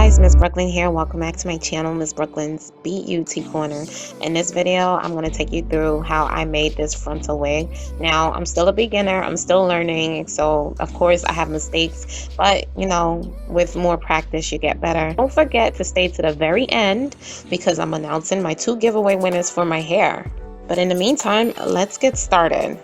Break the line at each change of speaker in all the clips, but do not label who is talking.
guys, Miss Brooklyn here. Welcome back to my channel, Miss Brooklyn's Beauty-Corner. In this video, I'm going to take you through how I made this frontal wig. Now, I'm still a beginner. I'm still learning. So, of course, I have mistakes. But, you know, with more practice, you get better. Don't forget to stay to the very end because I'm announcing my 2 giveaway winners for my hair. But in the meantime, let's get started.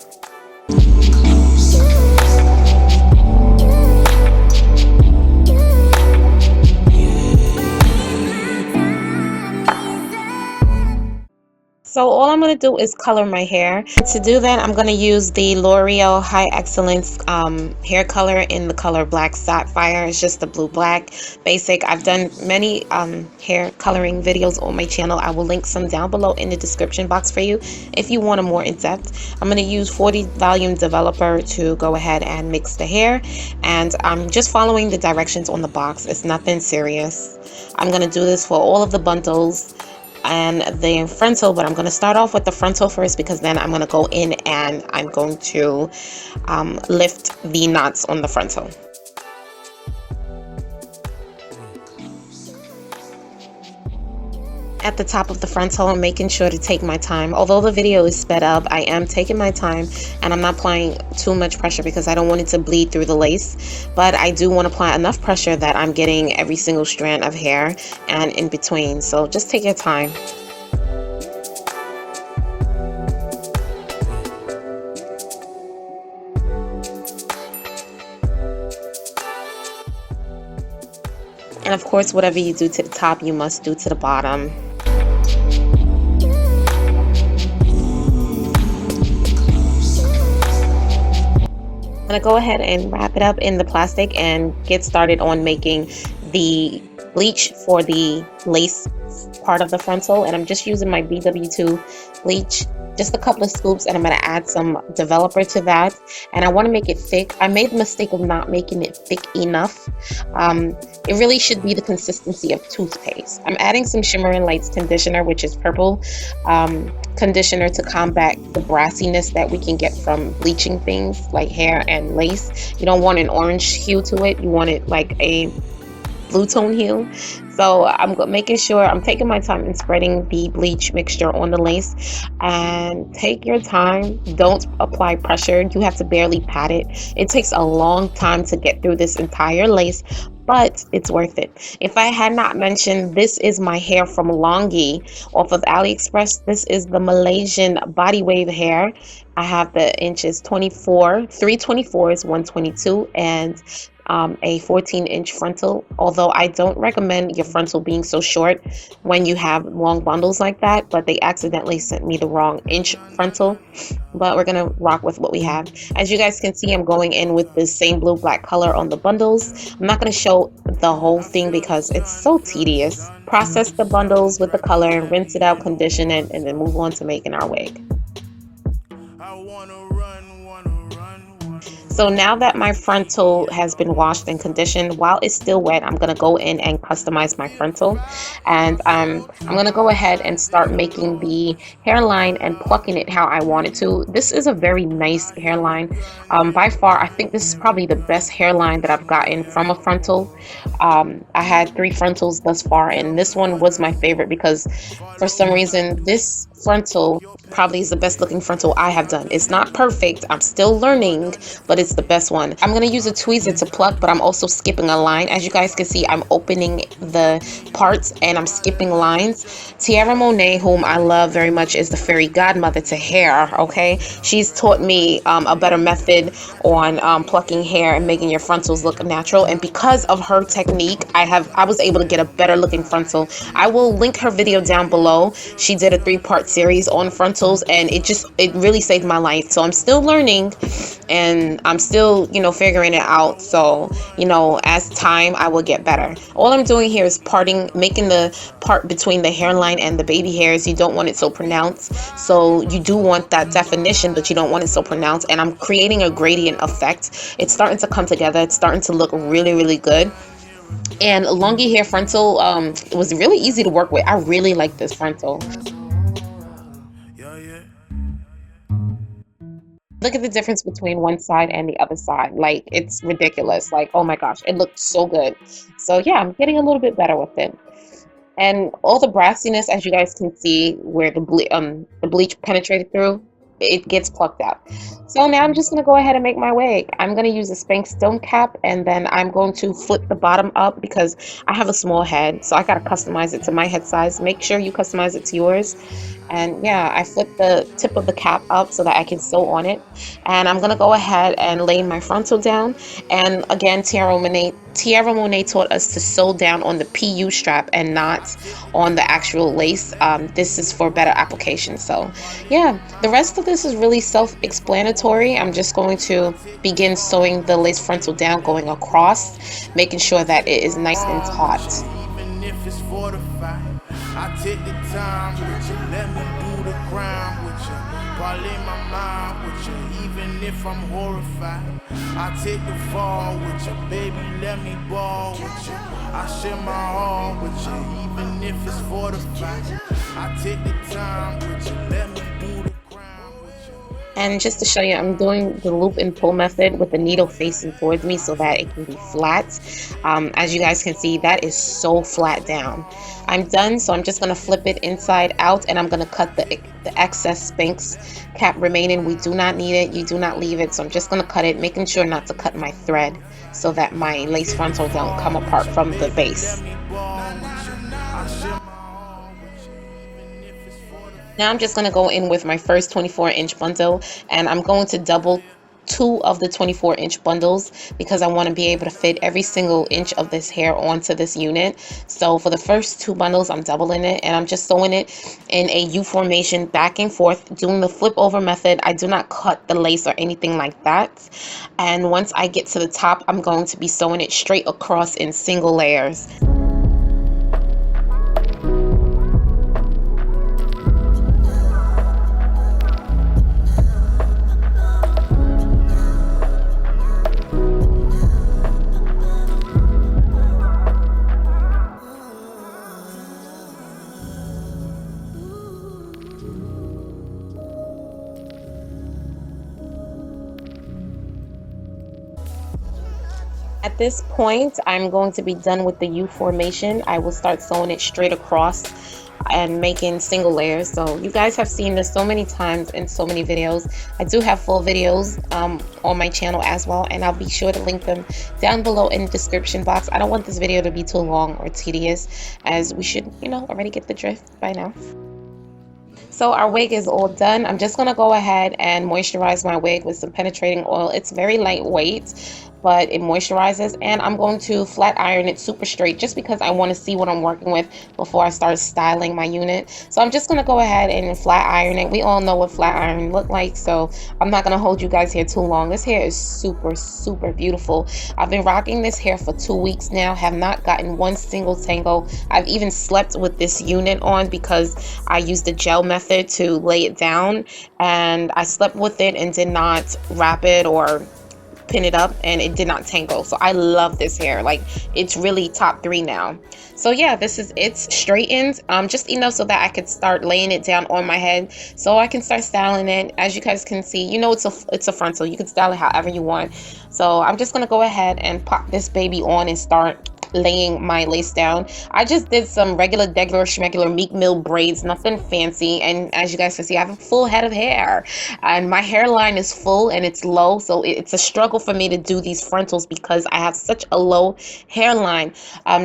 So all I'm going to do is color my hair. To do that, I'm going to use the L'Oreal High Excellence hair color in the color Black Sapphire. It's just the blue black basic. I've done many hair coloring videos on my channel. I will link some down below in the description box for you if you want a more in-depth. I'm going to use 40 volume developer to go ahead and mix the hair, and I'm just following the directions on the box. It's nothing serious. I'm going to do this for all of the bundles and the frontal, but I'm going to start off with the frontal first because then I'm going to go in and I'm going to lift the knots on the frontal. At the top of the frontal, I'm making sure to take my time. Although the video is sped up, I am taking my time and I'm not applying too much pressure because I don't want it to bleed through the lace. But I do want to apply enough pressure that I'm getting every single strand of hair and in between. So just take your time. And of course, whatever you do to the top, you must do to the bottom. I'm going to go ahead and wrap it up in the plastic and get started on making the bleach for the lace part of the frontal. And I'm just using my BW2 bleach, just a couple of scoops, and I'm going to add some developer to that. And I want to make it thick. I made the mistake of not making it thick enough. It really should be the consistency of toothpaste. I'm adding some Shimmer and Lights conditioner, which is purple conditioner, to combat the brassiness that we can get from bleaching things like hair and lace. You don't want an orange hue to it. You want it like a blue tone hue. So I'm making sure I'm taking my time and spreading the bleach mixture on the lace. And take your time. Don't apply pressure. You have to barely pat it. It takes a long time to get through this entire lace, but it's worth it. If I had not mentioned, this is my hair from Longi off of AliExpress. This is the Malaysian Bodywave hair. I have the inches 24, 324s, 122, and a 14-inch frontal. Although I don't recommend your frontal being so short when you have long bundles like that, but they accidentally sent me the wrong inch frontal. But we're gonna rock with what we have. As you guys can see, I'm going in with the same blue black color on the bundles. I'm not gonna show the whole thing because it's so tedious. Process the bundles with the color, rinse it out, condition it, and then move on to making our wig. So now that my frontal has been washed and conditioned, while it's still wet, I'm going to go in and customize my frontal. And I'm going to go ahead and start making the hairline and plucking it how I want it to. This is a very nice hairline. By far, I think this is probably the best hairline that I've gotten from a frontal. I had 3 frontals thus far, and this one was my favorite because for some reason, this frontal probably is the best looking frontal I have done. It's not perfect. I'm still learning, but it's the best one. I'm going to use a tweezer to pluck, but I'm also skipping a line. As you guys can see, I'm opening the parts and I'm skipping lines. Tiara Monet, whom I love very much, is the fairy godmother to hair, okay? She's taught me a better method on plucking hair and making your frontals look natural, and because of her technique, I was able to get a better looking frontal. I will link her video down below. She did a 3-part series on frontals, and it really saved my life. So I'm still learning and I'm still, you know, figuring it out. So, you know, as time, I will get better. All I'm doing here is making the part between the hairline and the baby hairs. You don't want it so pronounced. So you do want that definition, but you don't want it so pronounced. And I'm creating a gradient effect. It's starting to come together. It's starting to look really, really good. And Longi hair frontal, it was really easy to work with. I really like this frontal. Look at the difference between one side and the other side. Like, it's ridiculous. Like, oh my gosh, it looked so good. So yeah, I'm getting a little bit better with it. And all the brassiness, as you guys can see, where the bleach penetrated through, it gets plucked out. So now I'm just going to go ahead and make my wig. I'm going to use a Spanx stone cap, and then I'm going to flip the bottom up because I have a small head, so I got to customize it to my head size. Make sure you customize it to yours. And yeah, I flip the tip of the cap up so that I can sew on it. And I'm going to go ahead and lay my frontal down. And again, Tierra Monet taught us to sew down on the PU strap and not on the actual lace. This is for better application. So yeah, the rest of this is really self-explanatory. I'm just going to begin sewing the lace frontal down, going across, making sure that it is nice and taut.
I take the time with you, let me do the crime with you, parlay my mind with you, even if I'm horrified. I take the fall with you, baby, let me ball with you. I share my heart with you, even if it's fortified. I take the time with you, let me do the crime with you.
And just to show you, I'm doing the loop and pull method with the needle facing towards me so that it can be flat. As you guys can see, that is so flat down. I'm done, so I'm just going to flip it inside out, and I'm going to cut the excess Spanx cap remaining. We do not need it. You do not leave it, so I'm just going to cut it, making sure not to cut my thread so that my lace frontal don't come apart from the base. Now I'm just going to go in with my first 24-inch bundle, and I'm going to double 2 of the 24-inch bundles because I want to be able to fit every single inch of this hair onto this unit. So for the first 2 bundles, I'm doubling it, and I'm just sewing it in a U formation back and forth, doing the flip over method. I do not cut the lace or anything like that. And once I get to the top, I'm going to be sewing it straight across in single layers. At this point, I'm going to be done with the U formation. I will start sewing it straight across and making single layers. So you guys have seen this so many times in so many videos. I do have full videos on my channel as well, and I'll be sure to link them down below in the description box. I don't want this video to be too long or tedious, as we should, you know, already get the drift by now. So our wig is all done. I'm just going to go ahead and moisturize my wig with some penetrating oil. It's very lightweight, but it moisturizes, and I'm going to flat iron it super straight just because I want to see what I'm working with before I start styling my unit. So I'm just going to go ahead and flat iron it. We all know what flat iron look like, so I'm not going to hold you guys here too long. This hair is super, super beautiful. I've been rocking this hair for 2 weeks now, have not gotten one single tangle. I've even slept with this unit on because I used the gel method to lay it down, and I slept with it and did not wrap it or pin it up, and it did not tangle. So I love this hair. Like, it's really top 3 now. So yeah, this is it straightened just enough so that I could start laying it down on my head so I can start styling it. As you guys can see, you know, it's a frontal. You can style it however you want. So I'm just gonna go ahead and pop this baby on and start laying my lace down. I just did some regular schmegular Meek Mill braids, nothing fancy, and as you guys can see, I have a full head of hair, and my hairline is full and it's low, so it's a struggle for me to do these frontals because I have such a low hairline.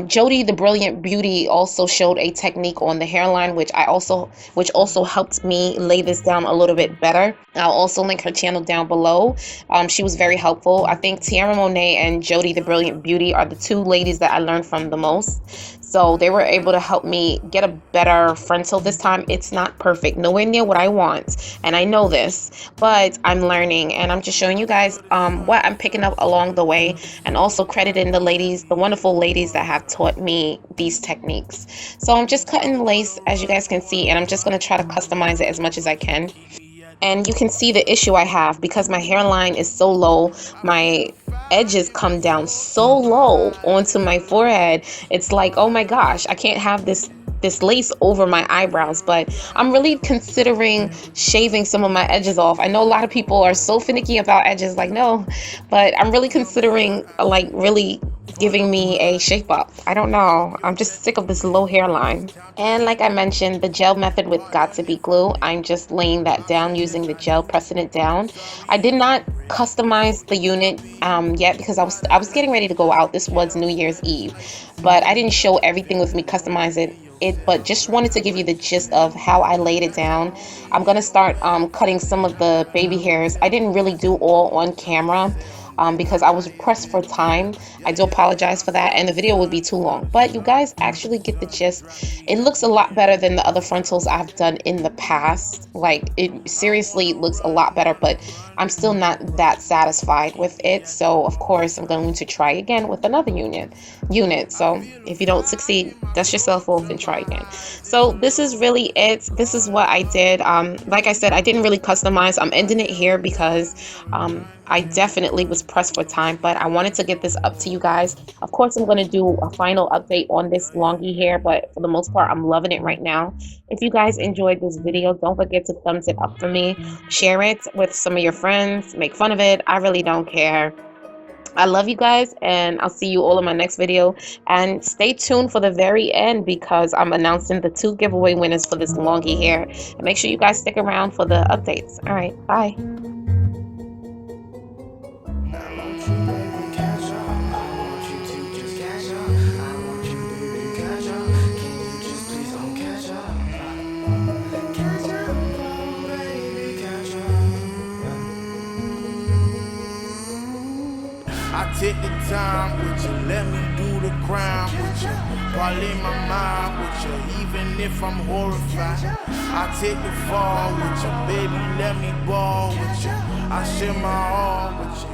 Jody the Brilliant Beauty also showed a technique on the hairline, which also helped me lay this down a little bit better. I'll also link her channel down below. She was very helpful. I think Tierra Monet and Jody the Brilliant Beauty are the 2 ladies that I learned from the most. So they were able to help me get a better frontal this time. It's not perfect, nowhere near what I want, and I know this, but I'm learning, and I'm just showing you guys what I'm picking up along the way, and also crediting the ladies, the wonderful ladies that have taught me these techniques. So I'm just cutting the lace, as you guys can see, and I'm just going to try to customize it as much as I can. And you can see the issue I have because my hairline is so low. My edges come down so low onto my forehead. It's like, oh my gosh, I can't have this this lace over my eyebrows, but I'm really considering shaving some of my edges off. I know a lot of people are so finicky about edges, like no, but I'm really considering like really giving me a shape up. I don't know, I'm just sick of this low hairline. And like I mentioned, the gel method with Got to Be Glue, I'm just laying that down using the gel, pressing it down. I did not customize the unit yet because I was getting ready to go out. This was New Year's Eve, but I didn't show everything with me customizing it, but just wanted to give you the gist of how I laid it down. I'm gonna start cutting some of the baby hairs. I didn't really do all on camera because I was pressed for time. I do apologize for that, and the video would be too long, but you guys actually get the gist. It looks a lot better than the other frontals I've done in the past. Like, it seriously looks a lot better, but I'm still not that satisfied with it. So of course I'm going to try again with another unit. So if you don't succeed, dust yourself off and try again. So this is really it. This is what I did. Like I said, I didn't really customize. I'm ending it here because I definitely was pressed for time, but I wanted to get this up to you guys. Of course, I'm going to do a final update on this Longi hair, but for the most part, I'm loving it right now. If you guys enjoyed this video, don't forget to thumbs it up for me. Share it with some of your friends. Make fun of it. I really don't care. I love you guys, and I'll see you all in my next video. And stay tuned for the very end because I'm announcing the 2 giveaway winners for this Longi hair. And make sure you guys stick around for the updates. All right, bye.
I take the time with you, let me do the crime with you. Parlay my mind with you, even if I'm horrified. I take the fall with you, baby, let me ball with you. I share my all with you.